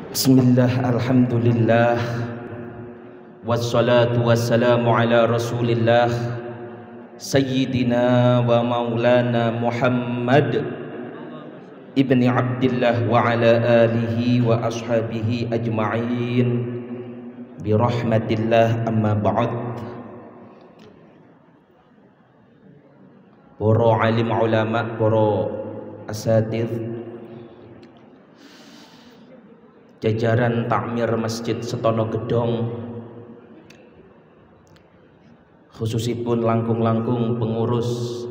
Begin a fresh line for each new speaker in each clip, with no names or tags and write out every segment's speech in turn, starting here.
Bismillah, alhamdulillah, wassalatu wassalamu ala rasulillah Sayyidina wa maulana Muhammad ibni Abdillah wa ala alihi wa ashabihi ajma'in birahmatillah, amma ba'd. Para alim ulama, para asatir, jajaran takmir Masjid Setono Gedong, khususipun langkung-langkung pengurus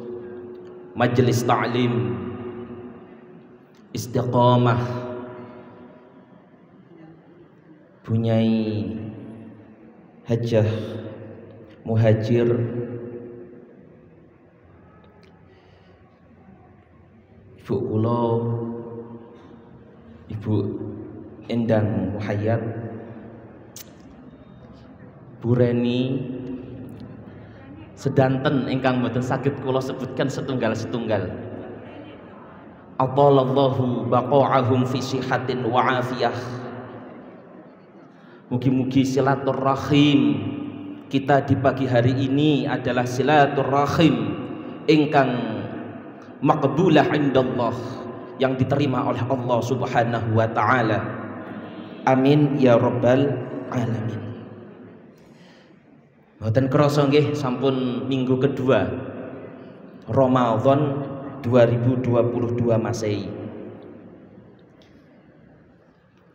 Majelis Ta'lim Istiqomah Bunyai Hajah Muhajir, Ibu kula Ibu Endang Muhayyad, Bu Reni, sedanten ingkang boten saged kula sebutkan setunggal-setunggal. Atalallahu baqa'ahum fi sihatin wa afiyah. Mugi-mugi silaturrahim kita di pagi hari ini adalah silaturrahim ingkang maqbulah indallah, yang diterima oleh Allah Subhanahu wa taala. Amin ya rabbal alamin. Mboten krasa nggih sampun minggu kedua Ramadan 2022 Masehi.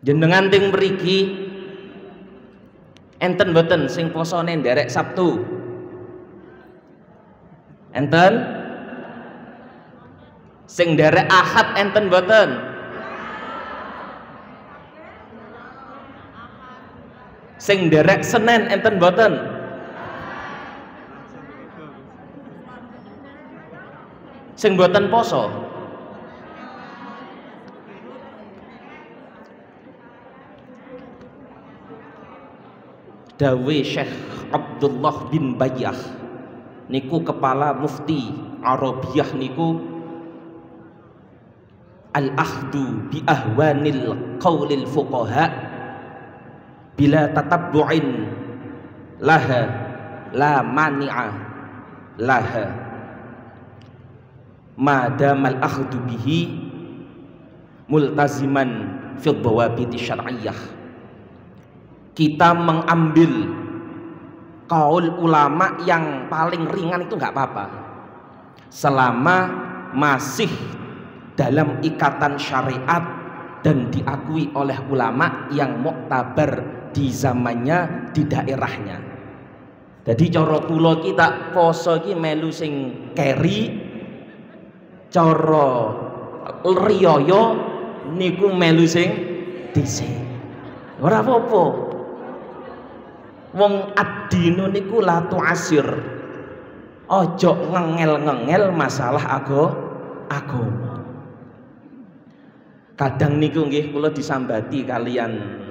Jenengan teng mriki enten mboten sing posone nderek Sabtu? Enten? Sing nderek Ahad enten mboten? Sing nderek Senin enten mboten? Sing mboten poso? Dawe Syekh Abdullah bin Bayyah niku kepala mufti Arabiyah niku, al-akhdu bi ahwanil qaulil fuqaha bila tatabbu'in laha la mani'a laha madamal akhdu bihi multaziman fil dawabiti syar'iyyah. Kita mengambil kaul ulama yang paling ringan itu nggak apa-apa selama masih dalam ikatan syariat dan diakui oleh ulama yang muktabar di zamannya, di daerahnya. Jadi cara kula kita poso iki melu sing keri, cara riyaya niku melu sing dhisik. Ora apa-apa. Wong ad-dinu niku la tu'asir. Ojo ngengel-ngengel masalah agama. Kadang niku nggih kula disambati kalian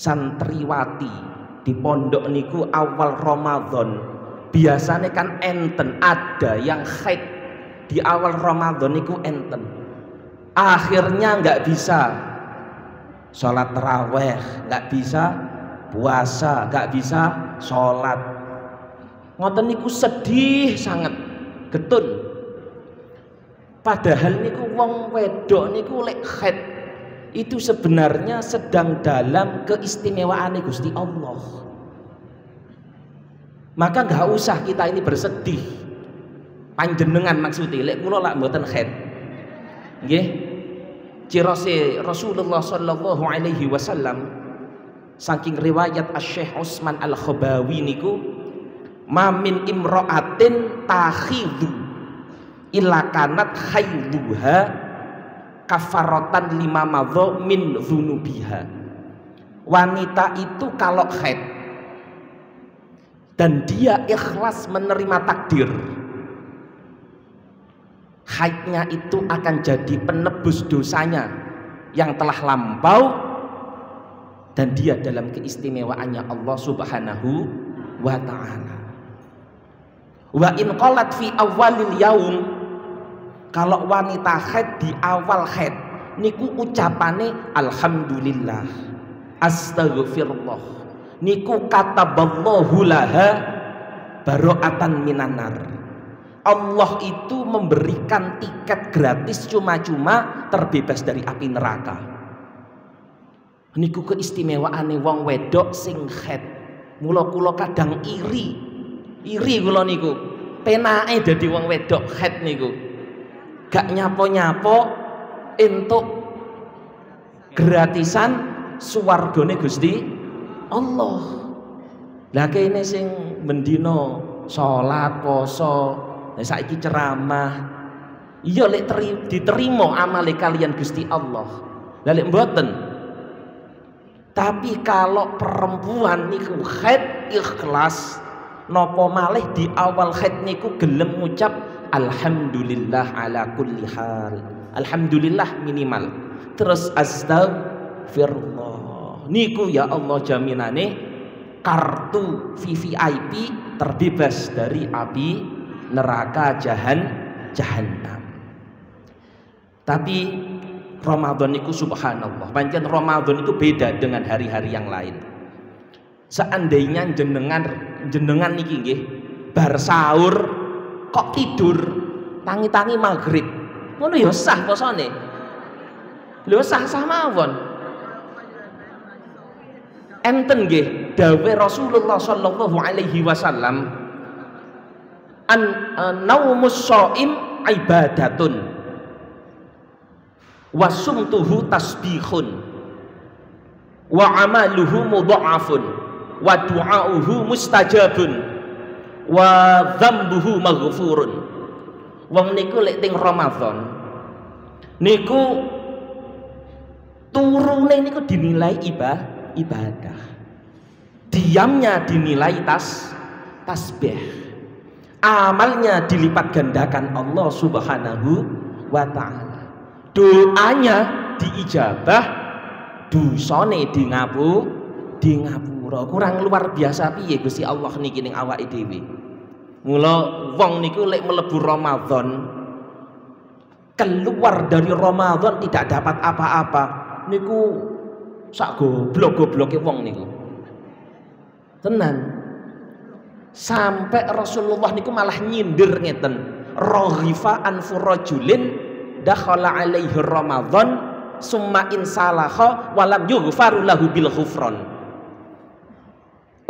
santriwati di pondok niku awal Ramadan biasanya kan enten ada yang haid di awal Ramadan niku enten, akhirnya nggak bisa sholat taraweh, nggak bisa puasa, nggak bisa sholat, ngoten niku sedih sangat, getun. Padahal niku wong wedok niku lek haid itu sebenarnya sedang dalam keistimewaan Gusti Allah. Maka nggak usah kita ini bersedih. Panjenengan maksudnya lek kula lak mboten haid. Nggih. Cirose Rasulullah sallallahu alaihi wasallam saking riwayat Asy-Syaikh Utsman Al-Khabawi niku, mamin imra'atin takhidhu illa kanat haiduha kafaratan lima madho min dzunubiha. Wanita itu kalau haid dan dia ikhlas menerima takdir, haidnya itu akan jadi penebus dosanya yang telah lampau, dan dia dalam keistimewaannya Allah Subhanahu wa ta'ala. Wa in qalat fi awalil yaum, kalau wanita haid di awal haid niku ucapane alhamdulillah, astagfirullah, niku kataballahu laha baro'atan minanar. Allah itu memberikan tiket gratis cuma-cuma terbebas dari api neraka. Niku keistimewaane wong wedok sing haid. Mula kula kadang iri kula niku. Penake dadi wong wedok haid niku. Gak nyapo-nyapo entuk gratisan swargane Gusti Allah. Lah kene sing mendino salat, poso, saiki ceramah, iya lek diterima amale kalian Gusti Allah. Lah lek mboten. Tapi kalau perempuan niku haid ikhlas, nopo malih di awal haid niku gelem ngucap alhamdulillah ala kulli hal. Alhamdulillah minimal. Terus astagfirullah. Niku ya Allah jaminane kartu VVIP terbebas dari api neraka jahannam. Tapi Ramadan itu subhanallah, pancen Ramadan itu beda dengan hari-hari yang lain. Seandainya jenengan niki nggih bar sahur kok tidur tangi-tangi maghrib, ngono ya sah posone. Lho sah mawon. Enten nggih dawuh Rasulullah sallallahu alaihi wasallam, naumus shaim ibadatun wasumtuhu tasbihun wa amaluhu mudha'afun wa du'auhu mustajabun wa dzambuhu maghfurun. Wong niku lek teng Ramadan niku turune niku dinilai ibadah, diamnya dinilai tasbih, amalnya dilipat gandakan Allah Subhanahu wa ta'ala, doanya diijabah, dosane di ngapura. Kurang luar biasa piye Gusti Allah niki ning awake dhewe. Mula wong niku lek mlebu Ramadan, keluar dari Ramadan tidak dapat apa-apa niku sak goblok-gobloke wong niku. Tenan. Sampai Rasulullah niku malah nyindir ngeten, raghifa anfu rajulin dakhala alaihi Ramadan summa insalaha walam yughfaru lahu bil ghufran.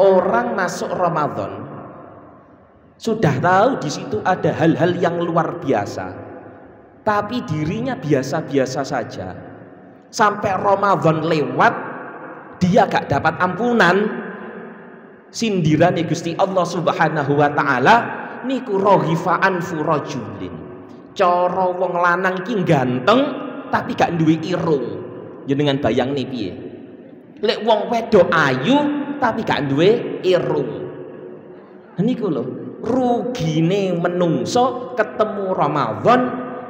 Orang masuk Ramadan sudah tahu di situ ada hal-hal yang luar biasa, tapi dirinya biasa-biasa saja. Sampai Ramadan lewat, dia gak dapat ampunan. Sindiran Gusti Allah Subhanahu wa ta'ala niku raghifa anfu rajulin. Cara wong lanang iki ganteng tapi gak duwe irung. Jenengan bayangne piye? Lek wong wedok ayu tapi gak duwe irung. Niku lho, rugine menungso ketemu Ramadan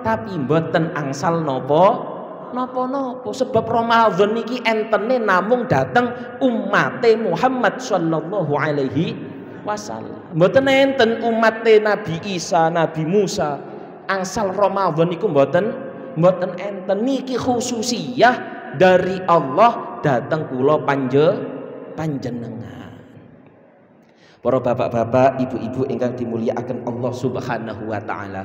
tapi mboten angsal napa. Sebab Ramadan niki entene namung dateng ummate Muhammad sallallahu alaihi wasallam. Mboten enten ummate Nabi Isa, Nabi Musa. Angsal Ramadan niku mboten enten. Niki khususiyah dari Allah dateng kula panjenengan. Para bapak-bapak, ibu-ibu ingkang dimulyakaken Allah Subhanahu wa taala.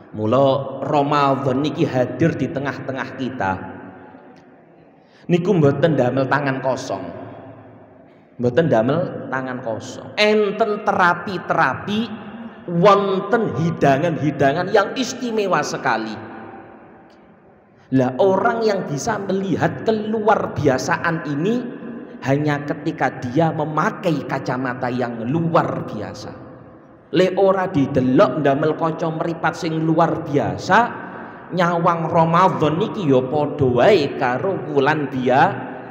Mula Ramadan niki hadir di tengah-tengah kita. Niku mboten damel tangan kosong. Mboten damel tangan kosong. Enten terapi-terapi, wonten hidangan-hidangan yang istimewa sekali. Lah orang yang bisa melihat keluar biasaan ini hanya ketika dia memakai kacamata yang luar biasa. Le ora didelok ndamel kaca mripat sing luar biasa, nyawang Ramadan niki ya padha wae karo wulan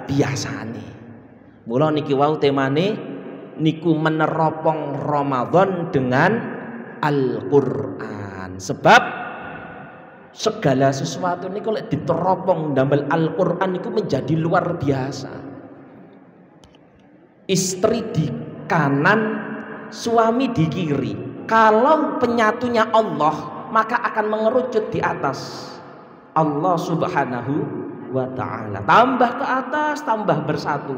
biasane. Mula niki wau temane niku meneropong Ramadan dengan Al-Qur'an. Sebab segala sesuatu niku lek diteropong ndamel Al-Qur'an niku menjadi luar biasa. Istri di kanan, suami di kiri. Kalau penyatunya Allah, maka akan mengerucut di atas. Allah Subhanahu wa ta'ala. Tambah ke atas, tambah bersatu.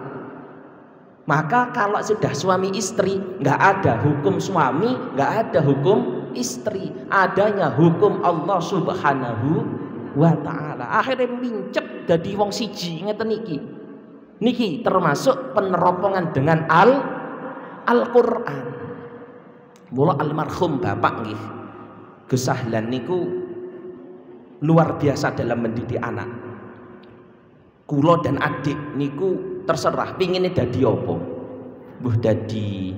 Maka kalau sudah suami istri, nggak ada hukum suami, nggak ada hukum istri, adanya hukum Allah Subhanahu wa ta'ala. Akhirnya mincep dadi wong siji ngeten niki. Niki termasuk peneropongan dengan Al-Qur'an. Mula almarhum bapak nggih Gus Sahlan niku luar biasa dalam mendidik anak. Kulo dan adik niku terserah pinginnya dadi apa. Mbuh dadi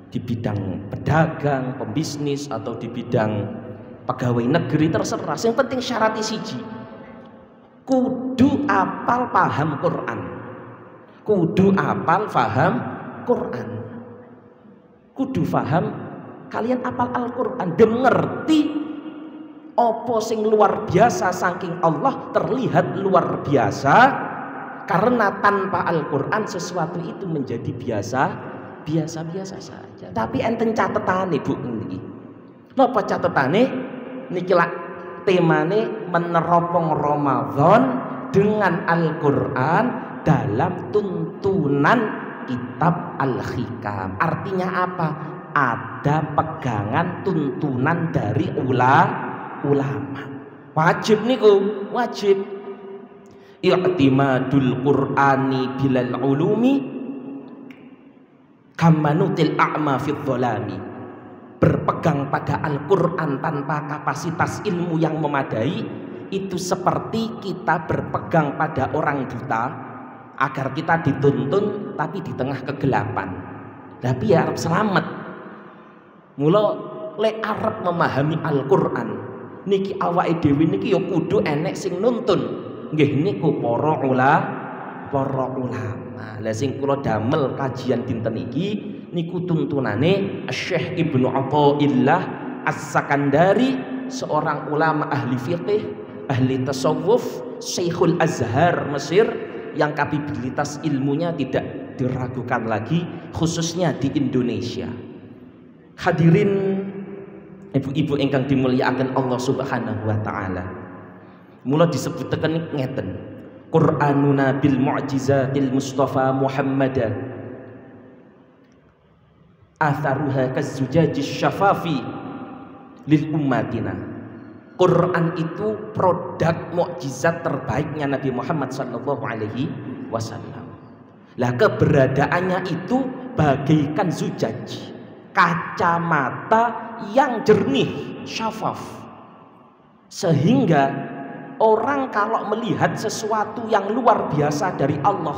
di bidang pedagang, pembisnis atau di bidang pegawai negeri terserah. Yang penting syaratnya siji. Kudu apal paham Quran. Kudu apal paham Quran. Kudu paham kalian apal Al-Quran dan ngerti apa sing luar biasa saking Allah terlihat luar biasa karena tanpa Al-Quran sesuatu itu menjadi biasa saja. Tapi enten catetane Bu niki. Napa catetane? Niki lak temane meneropong Ramadan dengan Al-Quran dalam tuntunan kitab Al-Hikam. Artinya apa? Ada pegangan tuntunan dari ulama. Wajib niku, wajib. I'timadul Qur'ani bilal ulumi kamanutil a'ma fid dhalami. Berpegang pada Al-Qur'an tanpa kapasitas ilmu yang memadai itu seperti kita berpegang pada orang buta agar kita dituntun tapi di tengah kegelapan. Tapi ya harap selamat. Mula lek arep memahami Al-Qur'an niki awake dhewe niki ya kudu enek sing nuntun. Nggih niku para ulama. Lah sing kula damel kajian dinten iki niku tuntunane Syekh Ibnu Athaillah As-Sakandari, seorang ulama ahli fiqih, ahli tasawuf, Syekhul Azhar Mesir yang kapabilitas ilmunya tidak diragukan lagi khususnya di Indonesia. Hadirin ibu-ibu ingkang dimulyakaken Allah Subhanahu wa taala. Mula disebutaken ngeten. Qur'anuna bil mu'jizatil Mustafa Muhammada. Atharuha kazzujajis syafafi lil ummatina. Quran itu produk mukjizat terbaiknya Nabi Muhammad sallallahu alaihi wasallam. Lah keberadaannya itu bagaikan zujaj, kacamata yang jernih, syafaf, sehingga orang kalau melihat sesuatu yang luar biasa dari Allah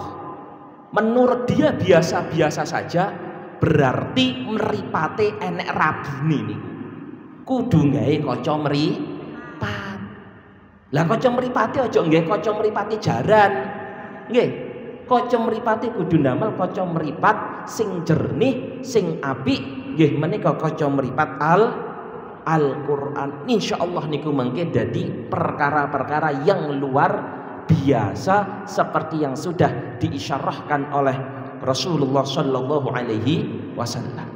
menurut dia biasa-biasa saja, berarti mripate enek rabine niku kudu gawe kaca mripat. Lah kaca mripate aja nggih kaca mripate jaran, nggih kaca mripate kudu ndamel kaca mripat sing jernih sing apik. Nggih menika kaca mripat Al-Qur'an. Insyaallah niku mangke dadi perkara-perkara yang luar biasa seperti yang sudah diisyarahkan oleh Rasulullah sallallahu alaihi wasallam.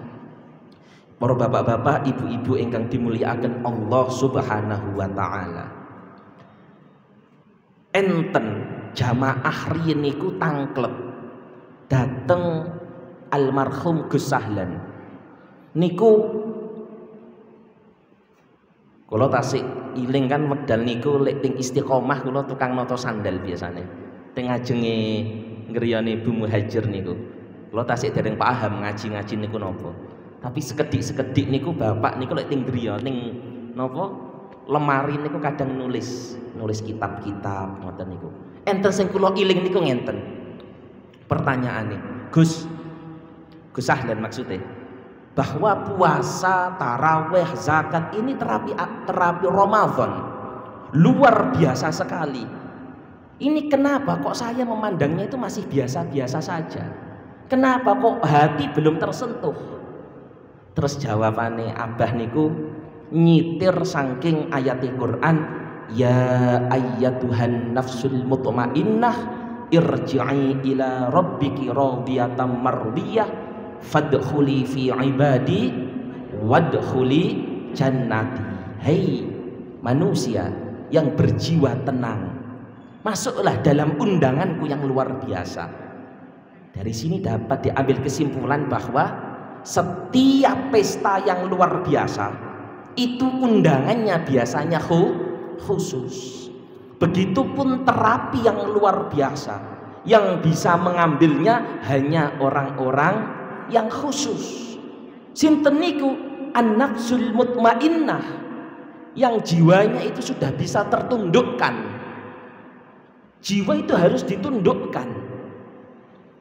Para bapak-bapak, ibu-ibu ingkang dimulyakaken Allah Subhanahu wa taala. Enten jamaah riyen niku tangklep dateng almarhum Gus Sahlan. Niku kula tasik iling kan wedal niku lek ting istiqomah kula tukang nata sandal biasane. Teng ajenge ngriyane Bu Muhajir niku. Kula tasik dereng paham ngaji-ngaji niku napa. Tapi sekedik-sekedik niku bapak niku lek ting griya ning napa lemari niku kadang nulis kitab-kitab ngoten niku. Enten sing kula iling niku ngenten. Pertanyaane, Gus Sahlan maksudnya bahwa puasa, taraweh, zakat ini terapi Ramadan luar biasa sekali. Ini kenapa kok saya memandangnya itu masih biasa-biasa saja? Kenapa kok hati belum tersentuh? Terus jawabannya abah niku nyitir saking ayat Al-Quran, ya ayyatuhan nafsul mutmainnah irji'i ila rabbiki radiyatan mardiyah fadkhuli fi ibadi wadkhuli jannati. Hei manusia, yang berjiwa tenang. Masuklah dalam undanganku yang luar biasa. Dari sini dapat diambil kesimpulan bahwa setiap pesta yang luar biasa itu undangannya biasanya khusus. Begitupun terapi yang luar biasa, yang bisa mengambilnya hanya orang-orang yang khusus. Sinten niku an-nafsul mutmainnah, yang jiwanya itu sudah bisa tertundukkan. Jiwa itu harus ditundukkan.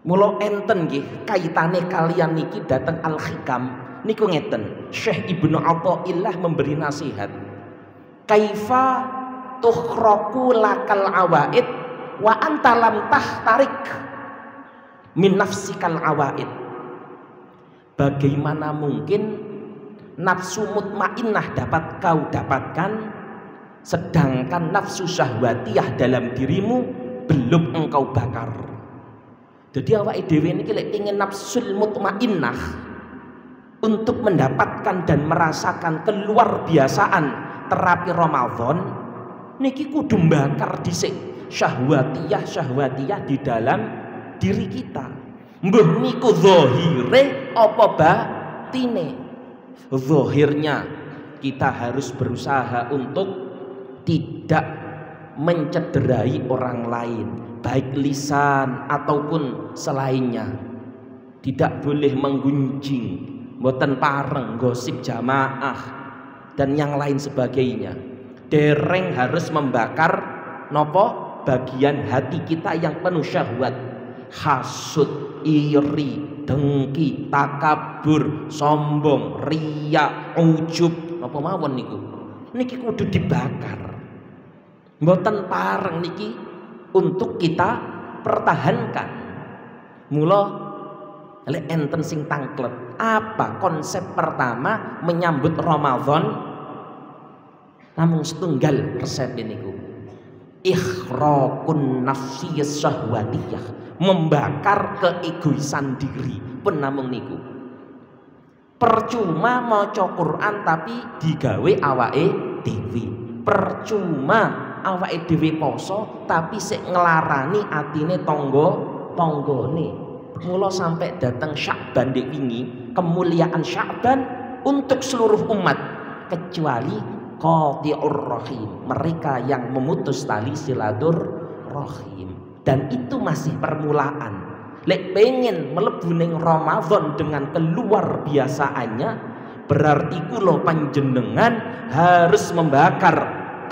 Mula enten nggih kaitane kalian niki dateng Al-Hikam niku ngeten. Syekh Ibnu Athaillah memberi nasihat. Kaifa tukhraku lakal awaid wa anta lam tahtarik min nafsikal awaid. Bagaimana mungkin nafsu mutmainnah dapat kau dapatkan sedangkan nafsu syahwatiyah dalam dirimu belum engkau bakar. Jadi awake dhewe niki lek pengin nafsul mutmainnah untuk mendapatkan dan merasakan keluar biasaan terapi Ramadan niki kudu mbakar dhisik syahwatiyah di dalam diri kita. Mbah niku zahire apa batine? Zahirnya kita harus berusaha untuk tidak mencederai orang lain, baik lisan ataupun selainnya. Tidak boleh menggunjing, mboten pareng, gosip jamaah dan yang lain sebagainya. Dereng harus membakar nopo bagian hati kita yang penuh syahwat, hasud, iri, dengki, takabur, sombong, riya, ujub, napa mawon niku. Niki kudu dibakar. Mboten pareng niki untuk kita pertahankan. Mula lek enten sing tangklet, apa konsep pertama menyambut Ramadan? Namung setunggal resep niku. Ikhraqun nafsiyas syahwatiyah, membakar keegoisan diri. Pun namung niku. Percuma maca Quran tapi digawe awake dhewe. Percuma awake dhewe poso tapi sik nglarani atine tanggane. Mula sampai datang Sya'ban dek wingi, kemuliaan Sya'ban untuk seluruh umat kecuali qati'ur rahim, mereka yang memutus tali silaturahim. Dan itu masih permulaan. Lek pengen mlebu ning Ramadan dengan keluar biasaannya, berarti kula panjenengan harus membakar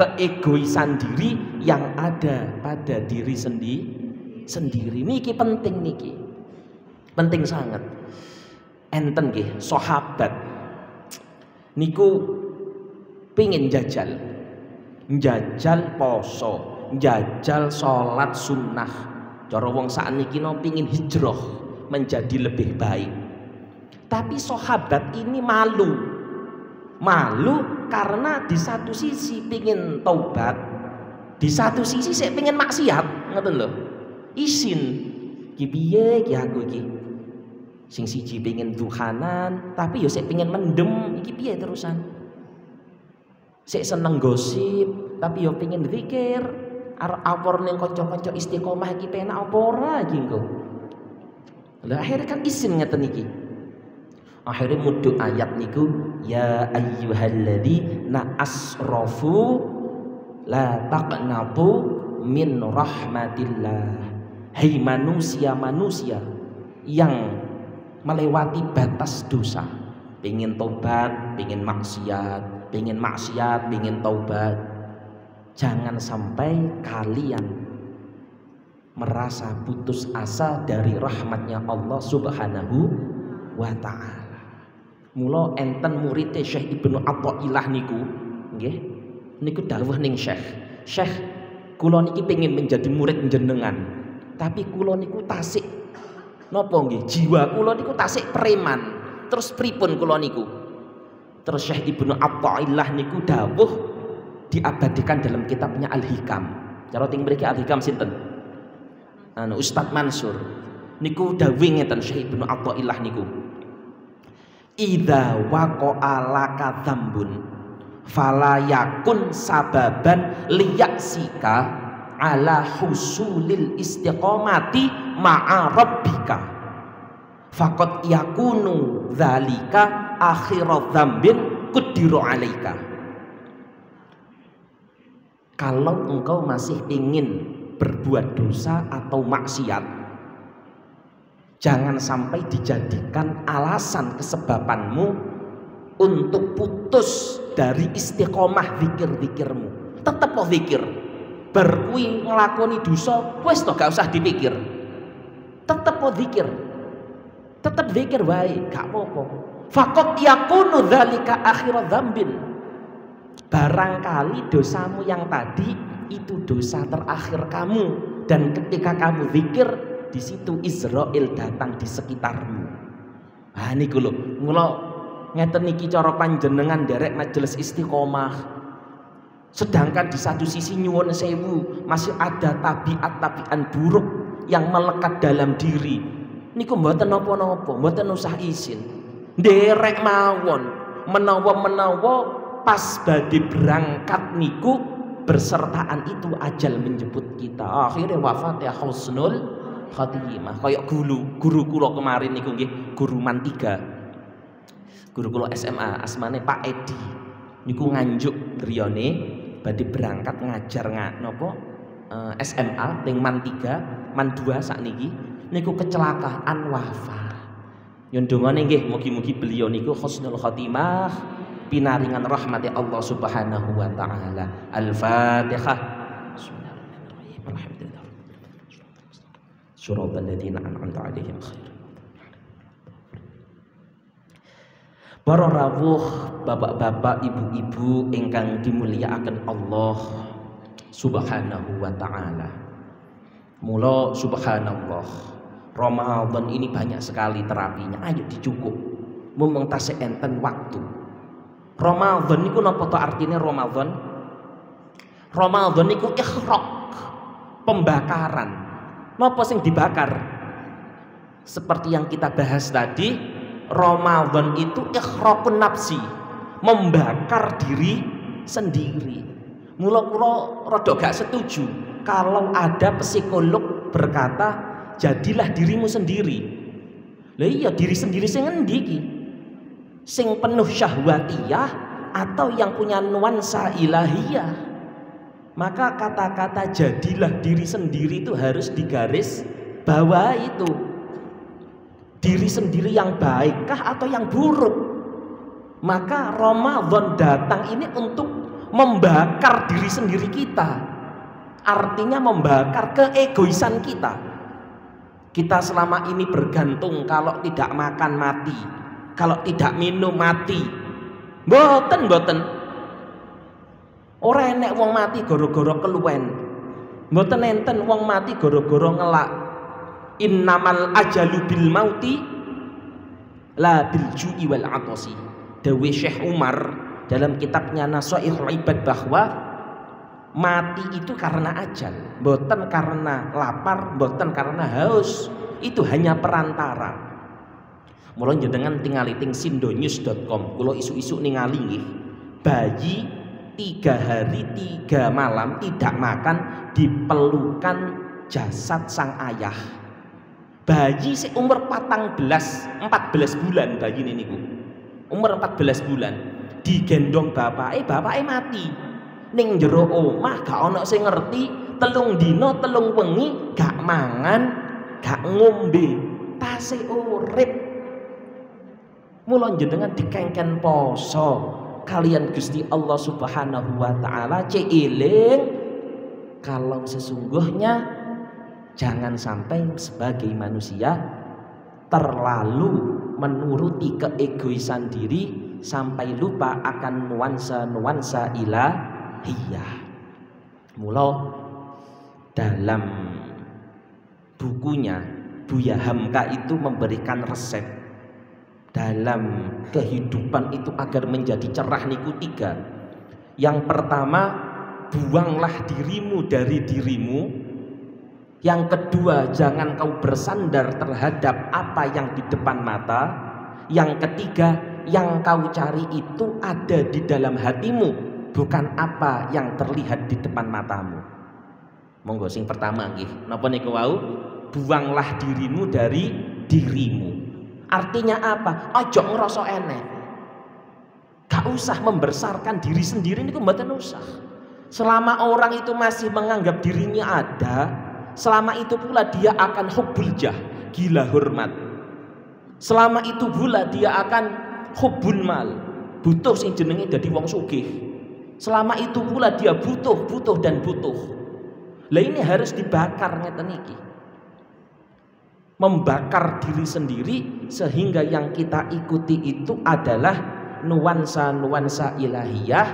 keegoisan diri yang ada pada diri sendiri. Niki penting niki. Penting sangat. Enten nggih sahabat niku pingin jajal poso, jajal salat sunnah. Cara wong sakniki no pingin hijrah menjadi lebih baik. Tapi sahabat ini malu karena di satu sisi pingin taubat, di satu sisi saya pingin maksiat, ngoten lho. Isin ki piye ki aku iki. Sing siji pingin duhanan, tapi yo saya pingin mendem, iki piye terusan. Saya seneng gosip, tapi yo pingin zikir. Apor ning kanca-kanca istiqomah iki penak apa ora iki engko. Lah akhirnya kan isin ngeten iki. Akhirnya mudhu ayat niku ya ayyuhalladzina asrafu la taqnatu min rahmatillah. Hai manusia yang melewati batas dosa, pengen tobat, pengen maksiat, pengen taubat. Jangan sampai kalian merasa putus asa dari rahmatnya Allah Subhanahu wa ta'ala. Mula enten murid Syekh Ibnu Athaillah niku nggih niku dawuh ning Syekh kula niki pengen menjadi murid jenengan, tapi kula niku tasik napa nggih jiwa kula niku tasik preman. Terus pripun kula niku? Terus Syekh Ibnu Athaillah niku dawuh diabadikan dalam kitabnya Al-Hikam. Cara ting mriki Al-Hikam sinten? Ustaz Mansur. Niku dawuh ngeten Syekh Ibnu Athaillah niku. Idza waqa'a laka dzambun fala yakun sababan liyaksika ala husulil istiqomati ma'a rabbika faqad yakunu dzalika akhirat dzambin quddiru alaika. Kalau engkau masih ingin berbuat dosa atau maksiat, jangan sampai dijadikan alasan kesebabanmu untuk putus dari istiqomah zikir-zikirmu. Tetap mau zikir, berkui ngelakoni dosa wis toh gak usah dipikir, tetap mau zikir, tetap zikir baik gak apa-apa. Faqad yakunu dzalika akhirat dzambin, barangkali dosamu yang tadi itu dosa terakhir kamu, dan ketika kamu zikir di situ Israel datang di sekitarmu. Ah niku lho, mula ngeten niki cara panjenengan derek majelis istiqomah. Sedangkan di satu sisi nyuwun sewu masih ada tabiat-tabiat buruk yang melekat dalam diri. Niku mboten napa-napa, mboten usah izin. Derek mawon, menawa-menawa pas badhe berangkat niku bersertaan itu ajal menjemput kita. Akhirnya wafat ya husnul khatimah. Kayak guru kula kemarin niku nggih, guru Mantiga. Guru kula SMA asmane Pak Edi. Niku nganjuk griyane badhe berangkat ngajar napa SMA ning Mantiga, Man 2 sakniki niku kecelakaan wafat. Yen dongane nggih mugi-mugi beliau niku husnul khatimah, pinaringan rahmati Allah Subhanahu wa taala. Al-Fatihah. Bismillahirrahmanirrahim. Alhamdulillah. Shiratal ladzina an'amta 'alaihim khair. Para rawuh, bapak-bapak, ibu-ibu ingkang dimulyakaken Allah Subhanahu wa taala. Mula subhanallah, Ramadan ini banyak sekali terapinya. Ayo dicukup. Mung tasih enten waktu. Ramadan niku napa to artine Ramadan? Ramadan niku ikhraq, pembakaran. Napa sing dibakar? Seperti yang kita bahas tadi, Ramadan itu ikhraqun nafsi, membakar diri sendiri. Mula kula rada gak setuju kalau ada psikolog berkata jadilah dirimu sendiri. Lah iya, diri sendiri sing endi iki? Sing penuh syahwatiyah atau yang punya nuansa ilahiyah? Maka kata-kata jadilah diri sendiri itu harus digaris bawah itu. Diri sendiri yang baikkah atau yang buruk? Maka Ramadan datang ini untuk membakar diri sendiri kita. Artinya membakar keegoisan kita. Kita selama ini bergantung, kalau tidak makan mati, kalau tidak minum mati. Mboten. Ora enek wong mati gara-gara keluwen. Mboten enten wong mati gara-gara ngelak. Innamal ajalu bil mauti la bil ju'i wal 'atasi. Dawe Syekh Umar dalam kitabnya Nasaihul Ibad bahwa mati itu karena ajal, mboten karena lapar, mboten karena haus. Itu hanya perantara. Mula jenengan tingali ting sindonews.com. Kula isu-isu ningali nggih. Bayi 3 hari 3 malam tidak makan dipelukan jasad sang ayah. Bayi umur 14 bulan bayi ini niku. Umur 14 bulan digendong bapake mati. Ning jero omah gak ana sing ngerti, 3 dina 3 wengi gak mangan, gak ngombe, tasih urip. Mula jenengan dikengken poso kalian Gusti Allah Subhanahu wa taala, eling kalau sesungguhnya jangan sampai sebagai manusia terlalu menuruti keegoisan diri sampai lupa akan nuansa-nuansa ilahiyah. Mula dalam bukunya Buya Hamka itu memberikan resep dalam kehidupan itu agar menjadi cerah niku 3. Yang pertama, buanglah dirimu dari dirimu. Yang kedua, jangan kau bersandar terhadap apa yang di depan mata. Yang ketiga, yang kau cari itu ada di dalam hatimu, bukan apa yang terlihat di depan matamu. Monggo sing pertama nggih, napa niku wau? Buanglah dirimu dari dirimu. Artinya apa? Ojo ngerasa enek. Gak usah membesarkan diri sendiri niku mboten usah. Selama orang itu masih menganggap dirinya ada, selama itu pula dia akan hubbul jah, gila hormat. Selama itu pula dia akan hubbul mal, butuh sing jenenge dadi wong sugih. Selama itu pula dia butuh dan butuh. Lah ini harus dibakar ngeten iki. Membakar diri sendiri sehingga yang kita ikuti itu adalah nuansa-nuansa ilahiyah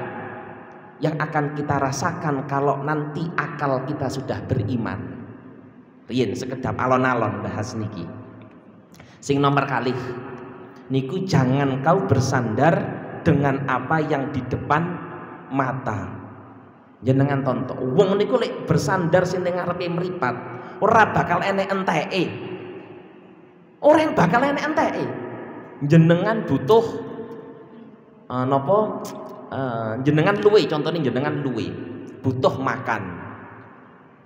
yang akan kita rasakan kalau nanti akal kita sudah beriman. Riyen sekedap alon-alon bahas niki. Sing nomor kalih niku, jangan kau bersandar dengan apa yang di depan mata. Jenengan tonton wong niku lek bersandar sing ning ngarepe mripat ora bakal enek enteke. Ora bakal enek enteke. Jenengan butuh jenengan luwe, contohnya jenengan luwe butuh makan.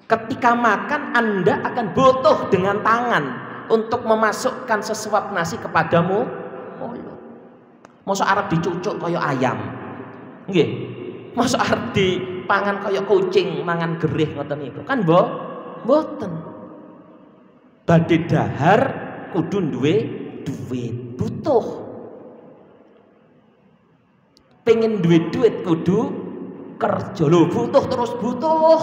Ketika makan Anda akan butuh dengan tangan untuk memasukkan sesuap nasi kepadamu. Mosok arep dicucuk kaya ayam. Nggih. Mosok arep dipangan kaya kucing mangan gerih ngoten niku. Kan mboten. Badhe dahar kudu duwe duit, butuh. Pengen duwe duit kudu kerja. Lho, butuh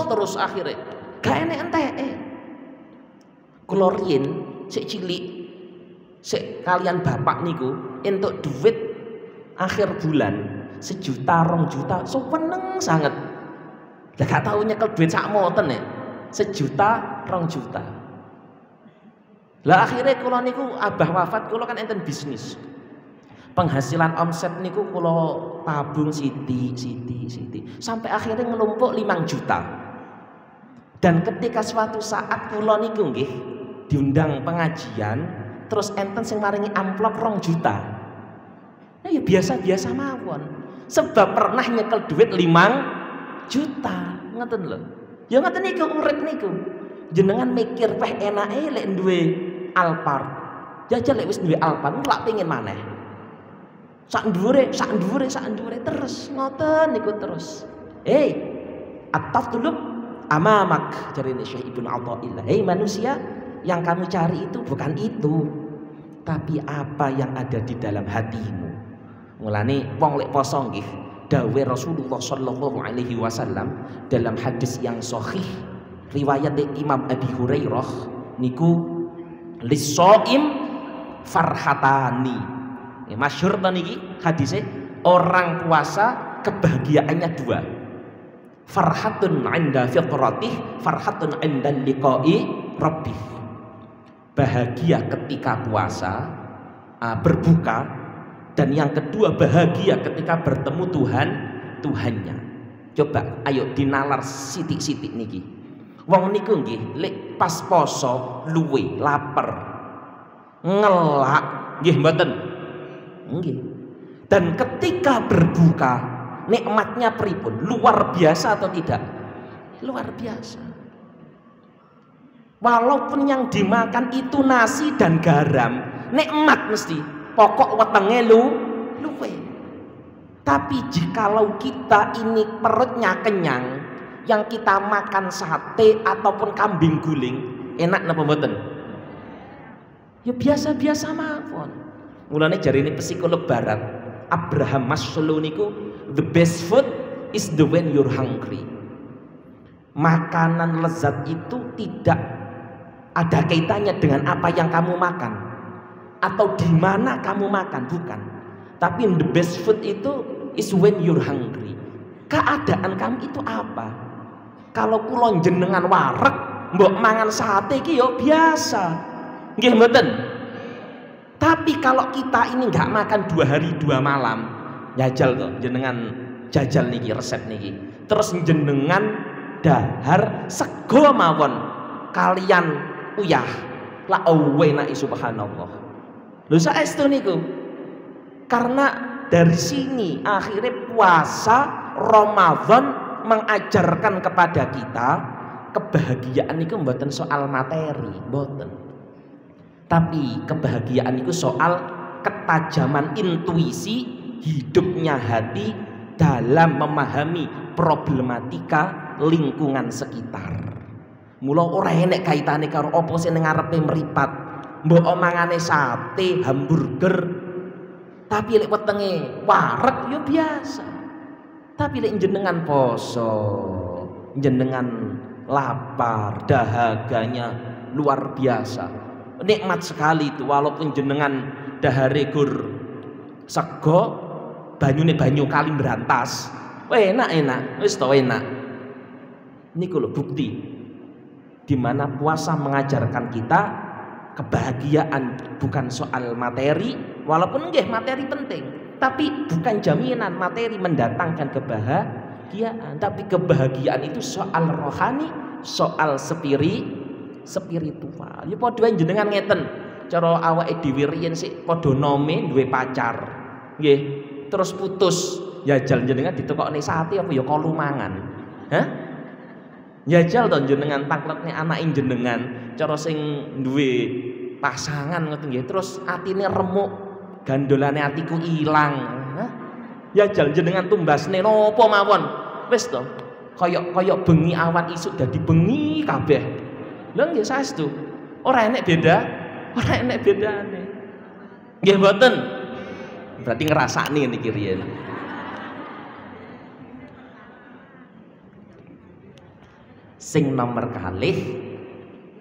terus akhirnya gak enek enteke. Kula riyen sik cilik sik kalian bapak niku entuk duit akhir bulan 1 juta 2 juta seneng sangat. Lah gak tau nyekel duit sak moten ya. 1 juta 2 juta. Lah akhirnya kula niku abah wafat kula kan enten bisnis. Penghasilan omset niku kula tabung siti sampai akhirnya ngelumpuk 5 juta. Dan ketika suatu saat kula niku nggih diundang pengajian, terus enten sing maringi amplop 2 juta. Nah ya biasa-biasa mawon. Sebab pernah nyekel duit 5 juta, ngoten lho. Ya ngoten niku urip niku. Jenengan mikir peh enake lek duwe Alphard. Jajal lek wis duwe Alphard lak pengin maneh. Sak dhuwure terus ngoten niku terus. At-tatlub amamak, jarine Syekh Ibnu Athaillah. Manusia, yang kamu cari itu bukan itu, tapi apa yang ada di dalam hatimu. Mulane wong lek poso nggih dawuh Rasulullah sallallahu alaihi wasallam dalam hadis yang sahih riwayat Imam Abi Hurairah niku lis-shaim farhatani. Masyhur ta niki hadise, orang puasa kebahagiaannya 2. Farhatun 'inda fitratih, farhatun 'inda liqa'i rabbih. Bahagia ketika puasa berbuka, dan yang kedua bahagia ketika bertemu Tuhannya. Coba ayo dinalar sitik-sitik niki. Wong niku nggih lek pas poso luwe lapar ngelak nggih mboten nggih. Dan ketika berbuka nikmatnya pripun? Luar biasa atau tidak? Luar biasa. Walaupun yang dimakan itu nasi dan garam, nikmat mesti. Pokok wetenge luwe. Tapi jikalau kita ini perutnya kenyang, yang kita makan sate ataupun kambing guling, enak napa mboten? Ya biasa-biasa mawon. Mulane jarine psikolog barat, Abraham Maslow niku, the best food is the when you're hungry. Makanan lezat itu tidak ada kaitannya dengan apa yang kamu makan atau di mana kamu makan, bukan. Tapi the best food itu is when you're hungry. Keadaan kamu itu apa? Kalau kula jenengan wareg mbok mangan sate iki ya biasa. Nggih mboten? Tapi kalau kita ini nggak makan 2 hari 2 malam, jajal kok jenengan jajal niki resep niki. Terus jenengan dahar sego mawon kalian uyah. La enak subhanallah. Lho saestu niku. Karena dari sini akhirnya puasa Ramadan mengajarkan kepada kita kebahagiaan itu mboten soal materi, mboten. Tapi kebahagiaan itu soal ketajaman intuisi hidupnya hati dalam memahami problematika lingkungan sekitar. Mula ora enek kaitane karo apa sing ning ngarepe mripat. Mbok omangane sate, hamburger, tapi lek wetenge wareg ya biasa. Tapi lek jenengan poso, jenengan lapar, dahaganya luar biasa. Nikmat sekali itu walaupun jenengan dahare gur sego, banyune banyu kali berantas. Enak, wis to enak. Niku lho bukti di mana puasa mengajarkan kita kebahagiaan bukan soal materi, walaupun nggih materi penting, tapi bukan jaminan materi mendatangkan kebahagiaan, tapi kebahagiaan itu soal rohani, soal spiritual. Ya padha jenengan ngeten, cara awake dhewe riyen sik padha nome duwe pacar. Nggih, terus putus. Ya jal jenengan ditekokne sate apa ya kalu mangan. Hah? Jajal to jenengan taklekne anake jenengan cara sing duwe pasangan ngoten nggih, terus atine remuk, gandolane atiku ilang. Hah? Jajal jenengan tumbasne napa mawon. Wis to. Kaya bengi awan isuk dadi bengi kabeh. Lha nggih saestu. Ora enek bedane. Nggih mboten. Berarti ngrasakne niki riyen. Sing nomor kalih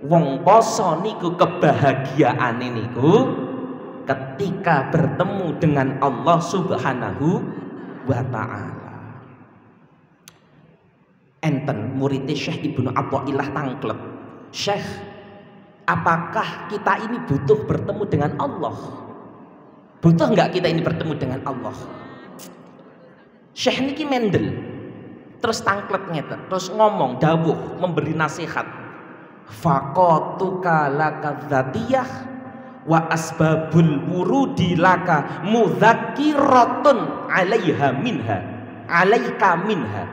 wong poso niku kebahagiaane niku ketika bertemu dengan Allah Subhanahu wa taala. Enten murid Syekh Ibnu Athaillah Tangklep. Syekh, apakah kita ini butuh bertemu dengan Allah? Butuh enggak kita ini bertemu dengan Allah? Syekh niki mendel. Terus tangklet ngeten, terus ngomong dawuh memberi nasihat. Faqatuka laka dzatiyah wa asbabul wurudi laka mudzakiratun alaiha minha alaika minha.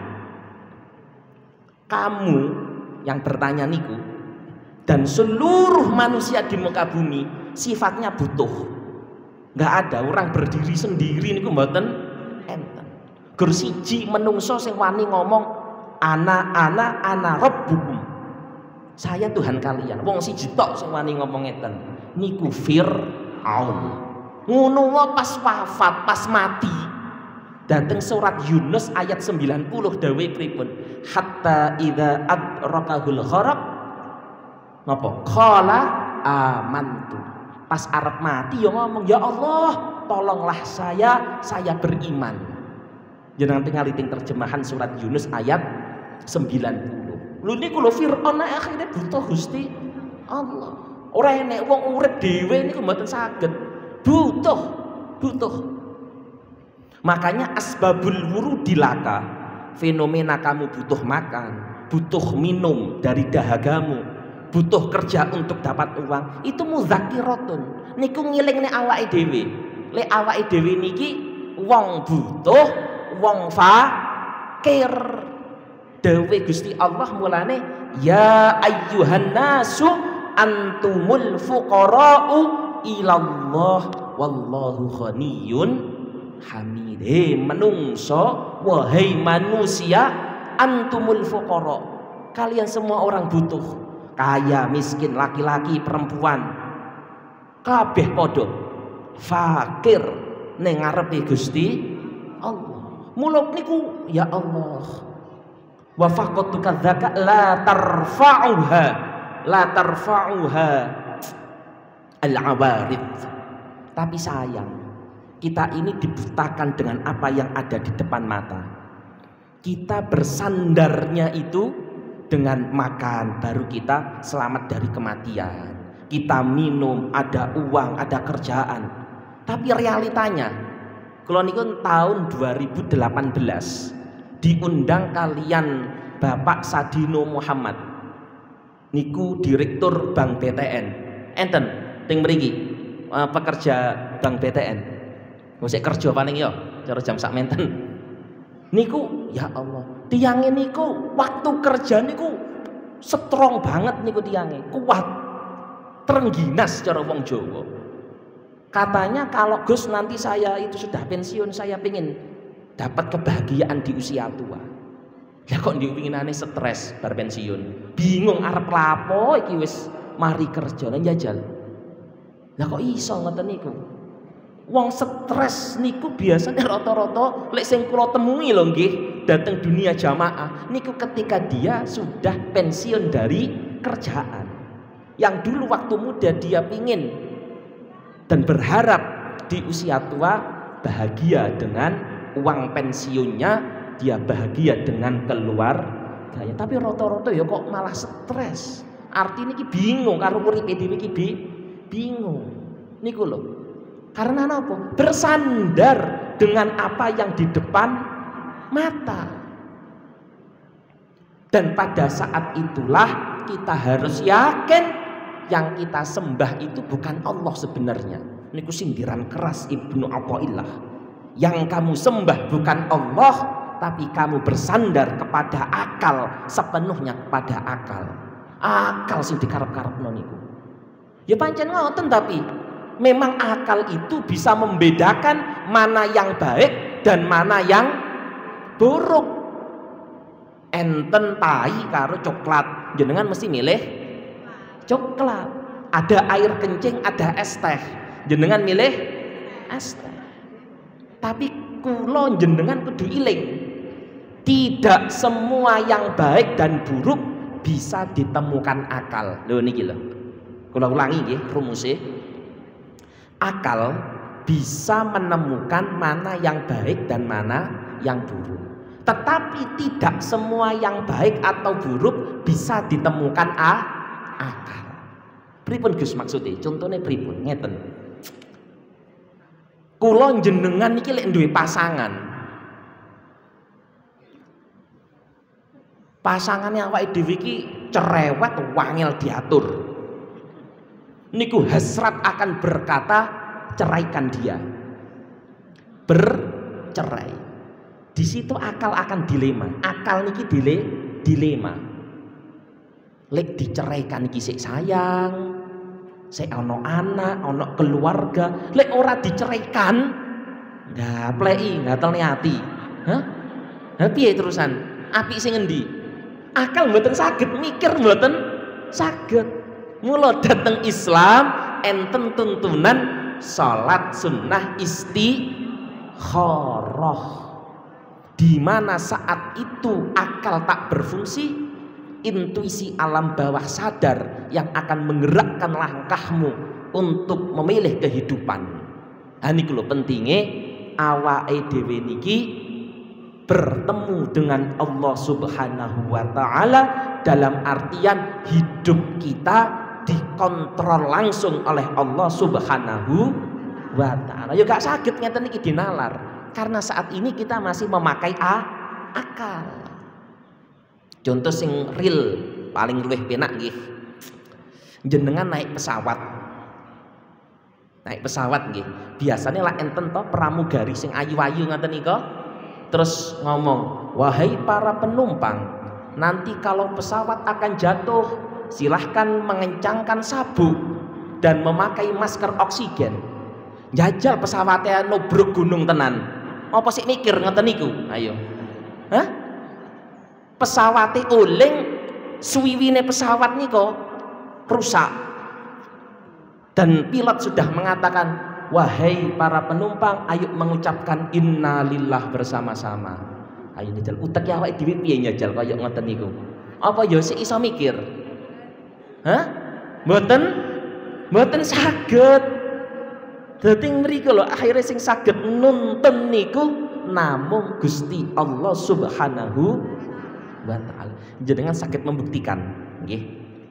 Kamu yang bertanya niku dan seluruh manusia di muka bumi sifatnya butuh. Enggak ada orang berdiri sendiri niku mboten enten. Gur siji menungso sing wani ngomong ana rabbukum. Saya Tuhan kalian. Wong siji tok sing wani ngomong ngeten. Niku Fir'aun. Ngono pas wafat, pas mati. Dateng surat Yunus ayat 90 dawuh pripun? Hatta idza adrakahul gharaq. Napa? Qala amantu. Pas arep mati ya ngomong, "Ya Allah, tolonglah saya beriman." Jenengan tingali ting terjemahan surat Yunus ayat 90. Lho niku lho Firaun akhirnya butuh Gusti Allah. Ora enek wong urip dhewe niku mboten saged. Butuh. Makanya asbabul wurudi laka, fenomena kamu butuh makan, butuh minum dari dahagamu, butuh kerja untuk dapat uang, itu mudzakiratun. Niku ngelingne awake dhewe. Lek awake dhewe niki wong butuh, wong fakir. Dewe Gusti Allah mulane ya ayyuhan nasu antumul fuqara'u ilallah wallahu ghaniyun hamid. Menungso, wahai manusia, antumul fuqara. Kalian semua orang butuh. Kaya, miskin, laki-laki, perempuan, kabeh podo fakir ning ngarepe Gusti Allah. Muluk niku ya Allah. Wa faqatuka dzaka la tarfa'uha al-awarid. Tapi sayang, kita ini dibutakan dengan apa yang ada di depan mata. Kita bersandarnya itu dengan makan, baru kita selamat dari kematian. Kita minum, ada uang, ada kerjaan. Tapi realitanya, kalau niku tahun 2018 diundang kalian Bapak Sadino Muhammad niku Direktur Bank BTN. Enten ting mriki pekerja Bank BTN. Mosok kerja paling ya cara jam sak menten. Niku ya Allah, tiange niku waktu kerja niku strong banget niku tiange, kuat. Terengginas cara wong Jawa. Katanya kalau Gus nanti saya itu sudah pensiun, saya pengen dapat kebahagiaan di usia tua. Ya kok diwinginane stres bar pensiun. Bingung arep lapo iki wis mari kerja lan jajal. Lah kok iso ngoten niku? Wong stres niku biasanya rata-rata lek sing kula temui lho nggih dateng dunia jamaah niku ketika dia sudah pensiun dari kerjaan. Yang dulu waktu muda dia pingin dan berharap di usia tua bahagia dengan uang pensiunnya, dia bahagia dengan keluarganya. Tapi rata-rata ya kok malah stres. Artinya iki bingung karo uripe dhewe iki bingung. Niku lho. Karena apa? Bersandar dengan apa yang di depan mata. Dan pada saat itulah kita harus yakin yang kita sembah itu bukan Allah sebenarnya. Niku sindiran keras Ibnu Athaillah. Yang kamu sembah bukan Allah, tapi kamu bersandar kepada akal, sepenuhnya kepada akal. Akal sing dikarep-karepno niku. Ya pancen ngoten, tapi memang akal itu bisa membedakan mana yang baik dan mana yang buruk. Enten tai karo coklat, jenengan mesti milih coklat. Ada air kencing, ada es teh, jenengan milih es teh. Tapi kula jenengan kudu iling, tidak semua yang baik dan buruk bisa ditemukan akal. Lho niki lho, kula ulangi nggih rumusé. Akal bisa menemukan mana yang baik dan mana yang buruk. Tetapi tidak semua yang baik atau buruk bisa ditemukan akal. Pripun Gus maksudnya? Contohnya pripun? Ngeten. Kula jenengan iki lek duwe pasangan. Pasangannya awake dhewe iki cerewet wangel diatur. Niku hasrat akan berkata ceraikan dia, bercerai. Di situ akal akan dilema. Akal niki dilema. Lek diceraikan niki sik sayang, sik ono anak, ono keluarga. Lek ora diceraikan, gapleki ngatelne ati. Hah? Lah piye terusan? Apik sing endi? Akal mboten saged mikir, mboten saged. Mula dateng Islam enten tuntunan salat sunnah istikharah, di mana saat itu akal tak berfungsi, intuisi alam bawah sadar yang akan menggerakkan langkahmu untuk memilih kehidupan. Niku lho pentinge awake dhewe niki bertemu dengan Allah Subhanahu wa taala, dalam artian hidup kita dikontrol langsung oleh Allah Subhanahu wa ta'ala. Ya gak sakit ngeten iki dinalar, karena saat ini kita masih memakai akal. Contoh sing real paling luwih penak nggih. Jenengan naik pesawat. Naik pesawat nggih. Biasanya lah enten to pramugari sing ayu-ayu ngaten nika. Terus ngomong, "Wahai para penumpang, nanti kalau pesawat akan jatuh, silahkan mengencangkan sabuk dan memakai masker oksigen." Jajal pesawatnya nubruk gunung tenan. Apa sih mikir ngoten niku? Ayo. Hah? Pesawate oleng, suwiwine pesawat niku rusak. Dan pilot sudah mengatakan, "Wahai para penumpang, ayo mengucapkan innalillah bersama-sama." Ayo njajal utek ya awake dhewe piye njajal kaya ngoten niku. Apa ya sik iso mikir? Hah? Mboten saged. Dadi mriki lho akhire sing saged nuntun niku namung Gusti Allah Subhanahu wa taala. Jenengan saged membuktikan nggih.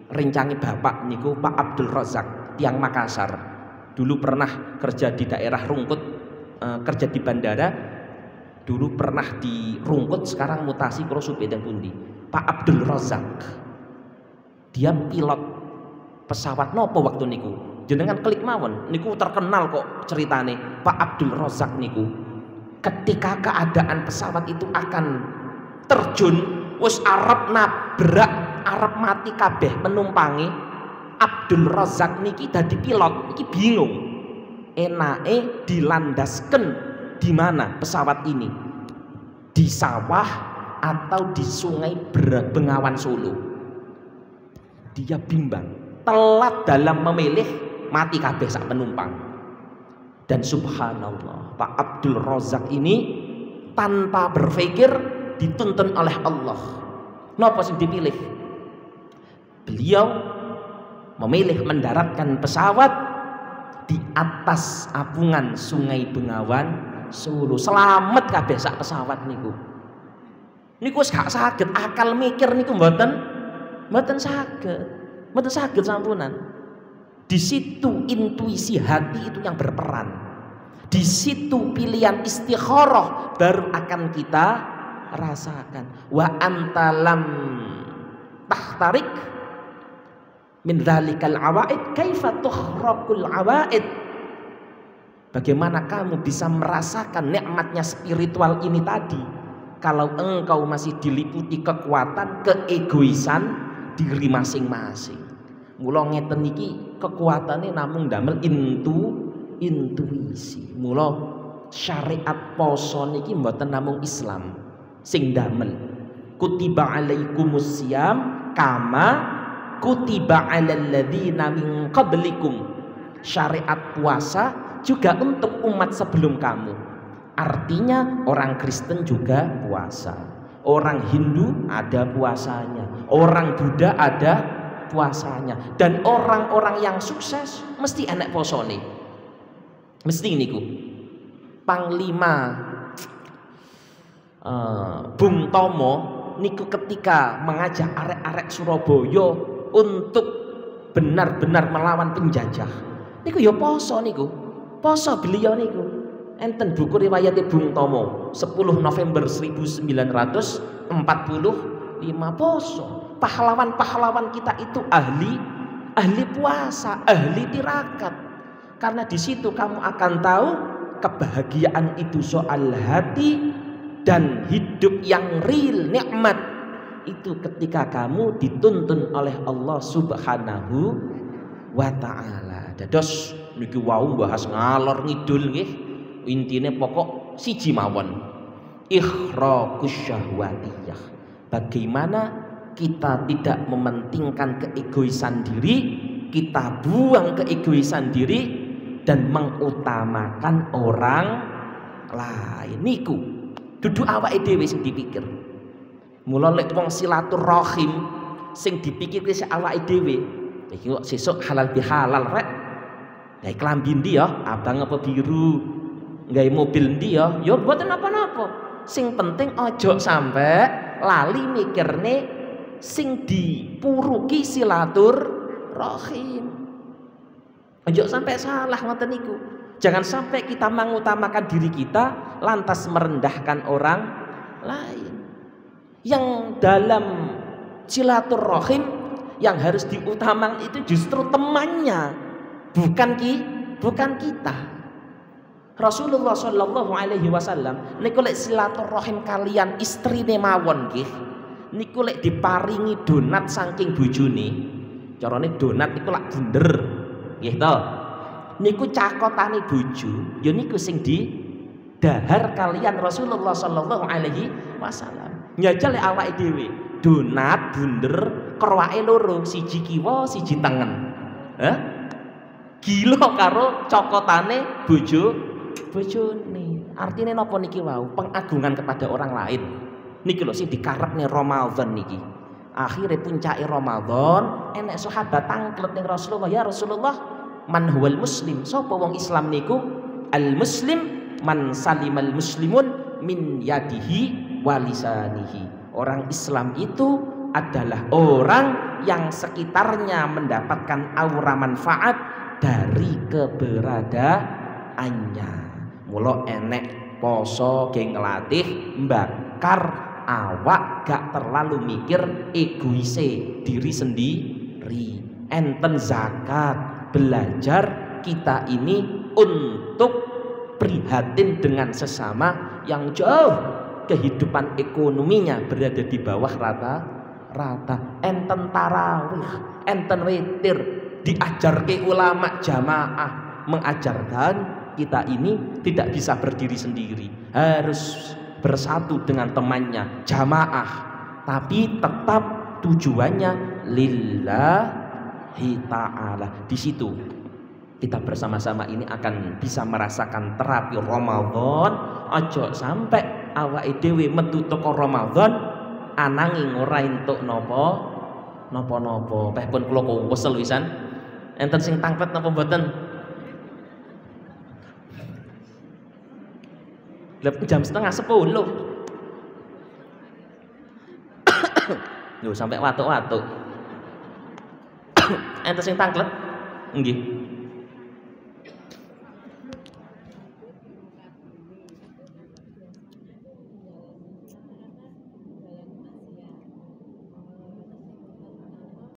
Rencange bapak niku Pak Abdul Razak tiang Makassar. Dulu pernah kerja di daerah Rungkut, kerja di bandara. Dulu pernah di Rungkut, sekarang mutasi ke Supedang pundi. Pak Abdul Razak. Dia pilot pesawat nopo waktu niku? Jenengan klik mawon niku terkenal kok ceritane Pak Abdul Razak niku. Ketika keadaan pesawat itu akan terjun, wis arep nabrak, arep mati kabeh penumpangi, Abdul Razak niki dadi pilot iki bingung. Enake dilandasken di mana pesawat ini? Di sawah atau di Sungai Bengawan Solo? Dia bimbang, telat dalam memilih, mati kabeh sak penumpang. Dan subhanallah, Pak Abdul Razak ini tanpa berpikir dituntun oleh Allah. Napa sing dipilih? Beliau memilih mendaratkan pesawat di atas apungan Sungai Bengawan Solo. Selamat kabeh sak pesawat niku. Niku wis gak saged akal mikir niku mboten saged. Mboten saged sampunan. Di situ intuisi hati itu yang berperan. Di situ pilihan istikharah baru akan kita rasakan. Wa antalam tahtarik min dzalikal awaid kaifa tukhraqul awaid. Bagaimana kamu bisa merasakan nikmatnya spiritual ini tadi kalau engkau masih diliputi kekuatan keegoisan diri masing-masing. Mula ngeten niki kekuatane namung damel intuisi. Mula syariat poso niki mboten namung Islam sing damel. Kutiba alaikumus syiyam kama kutiba alal ladzina min qablikum. Syariat puasa juga untuk umat sebelum kamu. Artinya orang Kristen juga puasa, orang Hindu ada puasanya, orang Buddha ada puasanya, dan orang-orang yang sukses mesti enek posone. Mesti niku. Panglima Bung Tomo niku ketika mengajak arek-arek Surabaya untuk benar-benar melawan penjajah. Niku ya poso niku. Poso beliau niku. Enten buku riwayatnya Bung Tomo 10 November 1945 poso. Pahlawan-pahlawan kita itu ahli puasa, ahli tirakat. Karena di situ kamu akan tahu kebahagiaan itu soal hati dan hidup yang real, nikmat itu ketika kamu dituntun oleh Allah Subhanahu wa taala. Dados niki wau bahas ngalor ngidul nggih. Intine pokok siji mawon. Ikhraqus syahwatiyah. Bagaimana kita tidak mementingkan keegoisan diri, kita buang keegoisan diri dan mengutamakan orang lain. Niku dudu awake dhewe sing dipikir. Mula lek wong silaturahim sing dipikir wis awake dhewe. Iki kok sesuk halal bihalal rek. Gawe klambi ndi ya? Abang apa biru? Gawe mobil ndi ya? Ya mboten napa-napa. Sing penting ojo sampe lali mikirne sing dipuruki silaturahim. Ojo sampai salah ngoten niku. Jangan sampai kita mengutamakan diri kita lantas merendahkan orang lain. Yang dalam silaturahim yang harus diutamakan itu justru temannya, bukan kita. Rasulullah Shallallahu Alaihi Wasallam niku lek silaturahim kalian istrine mawon nggih. Niku lek diparingi donat saking bojone. Carane donat niku lak bunder. Nggih to. Niku cakotane bojo, ya niku sing didahar kalian Rasulullah sallallahu alaihi wasallam. Njajal lek awake dhewe, donat bunder kerwake loro, siji kiwa, siji tengen. Hah? Gila karo cokotane bojone. Artine napa niki wau? Pengagungan kepada orang lain. Niki lho sing dikarepne Ramadan niki. Akhire puncake Ramadan, enek sahabat tangklet ning Rasulullah, ya Rasulullah, man huwal muslim? Sapa wong Islam niku? Al muslim man salimal muslimun min yadihi wa lisanihi. Orang Islam itu adalah orang yang sekitarnya mendapatkan aura manfaat dari keberadaannya. Mula enek poso ge nglatih mbakar awak gak terlalu mikir egoise diri sendiri. Enten zakat belajar kita ini untuk prihatin dengan sesama yang jauh kehidupan ekonominya berada di bawah rata-rata. Enten tarawih, enten witir, diajarke ulama jamaah, mengajarkan kita ini tidak bisa berdiri sendiri, harus bersatu dengan temannya jamaah, tapi tetap tujuannya lillahi ta'ala. Di situ kita bersama-sama ini akan bisa merasakan terapi Ramadan. Ojo sampai awake dhewe metu teko Ramadan ananging ora entuk napa-napa. Peh pun kula kesel wisan. Enten sing tangklet napa mboten? Jam setengah 10. Loh sampai watuk-watuk. Enten sing tangklet? Nggih.